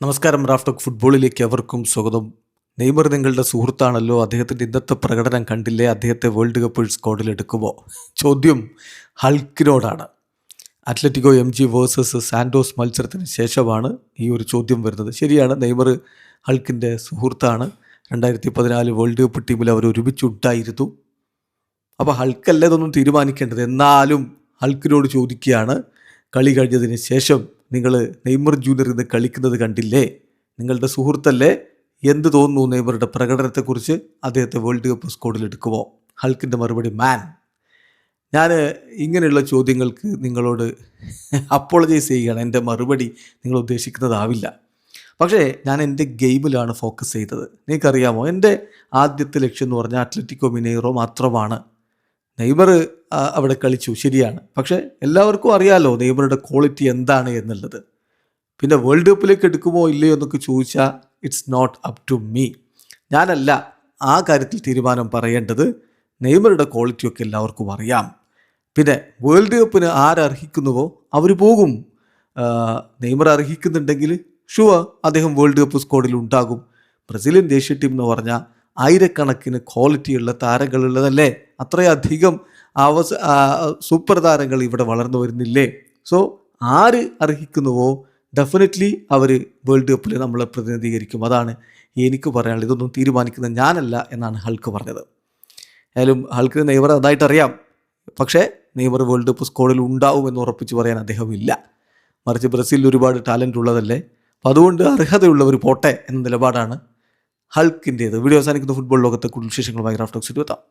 നമസ്കാരം. റാഫ്റ്റോക്ക് ഫുട്ബോളിലേക്ക് അവർക്കും സ്വാഗതം. നെയ്മർ നിങ്ങളുടെ സുഹൃത്താണല്ലോ, അദ്ദേഹത്തിൻ്റെ ഇന്നത്തെ പ്രകടനം കണ്ടില്ലേ? അദ്ദേഹത്തെ വേൾഡ് കപ്പ് സ്ക്വാഡിൽ എടുക്കുമോ? ചോദ്യം ഹൾക്കിനോടാണ്. അത്ലറ്റിക്കോ MG വേഴ്സസ് സാൻഡോസ് മത്സരത്തിന് ശേഷമാണ് ഈ ഒരു ചോദ്യം വരുന്നത്. ശരിയാണ്, നെയ്മർ ഹൾക്കിൻ്റെ സുഹൃത്താണ്. 2014 വേൾഡ് കപ്പ് ടീമിൽ അവർ ഒരുമിച്ചുണ്ടായിരുന്നു. അപ്പോൾ ഹൾക്കല്ല ഇതൊന്നും തീരുമാനിക്കേണ്ടത്. എന്നാലും ഹൾക്കിനോട് ചോദിക്കുകയാണ്, കളി കഴിഞ്ഞതിന് ശേഷം നിങ്ങൾ നെയ്മർ ജൂനിയർ ഇന്ന് കളിക്കുന്നത് കണ്ടില്ലേ? നിങ്ങളുടെ സുഹൃത്തല്ലേ? എന്ത് തോന്നുന്നു നെയ്മറുടെ പ്രകടനത്തെക്കുറിച്ച്? അദ്ദേഹത്തെ വേൾഡ് കപ്പ് സ്ക്വാഡിൽ എടുക്കുമോ? ഹൾക്കിൻ്റെ മറുപടി, മാൻ, ഞാൻ ഇങ്ങനെയുള്ള ചോദ്യങ്ങൾക്ക് നിങ്ങളോട് അപ്പോളജൈസ് ചെയ്യുകയാണ്. എൻ്റെ മറുപടി നിങ്ങൾ ഉദ്ദേശിക്കുന്നതാവില്ല. പക്ഷേ ഞാൻ എൻ്റെ ഗെയിമിലാണ് ഫോക്കസ് ചെയ്തത്. നിങ്ങൾക്കറിയാമോ, എൻ്റെ ആദ്യത്തെ ലക്ഷ്യം എന്ന് പറഞ്ഞാൽ അത്ലറ്റിക്കോ മിനേറോ മാത്രമാണ്. നെയ്മർ അവിടെ കളിച്ചു, ശരിയാണ്. പക്ഷേ എല്ലാവർക്കും അറിയാമല്ലോ നെയ്മറുടെ ക്വാളിറ്റി എന്താണ് എന്നുള്ളത്. പിന്നെ വേൾഡ് കപ്പിലേക്ക് എടുക്കുമോ ഇല്ലയോ എന്നൊക്കെ ചോദിച്ചാൽ it's not up to me. ഞാനല്ല ആ കാര്യത്തിൽ തീരുമാനം പറയേണ്ടത്. നെയ്മറുടെ ക്വാളിറ്റിയൊക്കെ എല്ലാവർക്കും അറിയാം. പിന്നെ വേൾഡ് കപ്പിന് ആരർഹിക്കുന്നുവോ അവർ പോകും. നെയ്മർ അർഹിക്കുന്നുണ്ടെങ്കിൽ ഷുവർ അദ്ദേഹം വേൾഡ് കപ്പ് സ്ക്വാഡിൽ ഉണ്ടാകും. ബ്രസീലിയൻ ദേശീയ ടീം എന്ന് പറഞ്ഞാൽ ആയിരക്കണക്കിന് ക്വാളിറ്റിയുള്ള താരങ്ങളുള്ളതല്ലേ? അത്രയധികം സൂപ്പർ താരങ്ങൾ ഇവിടെ വളർന്നു വരുന്നില്ലേ? സോ ആര് അർഹിക്കുന്നുവോ ഡെഫിനറ്റ്ലി അവർ വേൾഡ് കപ്പിൽ നമ്മളെ പ്രതിനിധീകരിക്കും. അതാണ് എനിക്ക് പറയാനുള്ളത്. ഇതൊന്നും തീരുമാനിക്കുന്നത് ഞാനല്ല എന്നാണ് ഹൾക്ക് പറഞ്ഞത്. ഏതായാലും ഹൾക്കിന് നെയ്മർ നന്നായിട്ട് അറിയാം. പക്ഷേ നെയ്മർ വേൾഡ് കപ്പ് സ്ക്വാഡിൽ ഉണ്ടാവും എന്ന് ഉറപ്പിച്ച് പറയാൻ അദ്ദേഹമില്ല. മറിച്ച് ബ്രസീലിൽ ഒരുപാട് ടാലൻ്റ് ഉള്ളതല്ലേ, അപ്പോൾ അതുകൊണ്ട് അർഹതയുള്ളവർ പോട്ടെ എന്ന നിലപാടാണ് ഹൾക്കിൻ്റേത്. വീഡിയോ അവസാനിക്കുന്ന ഫുട്ബോൾ ലോകത്തെ കൂടുതൽ വിശേഷങ്ങളുമായി റാഫ്റ്റോക്സ് എത്താം.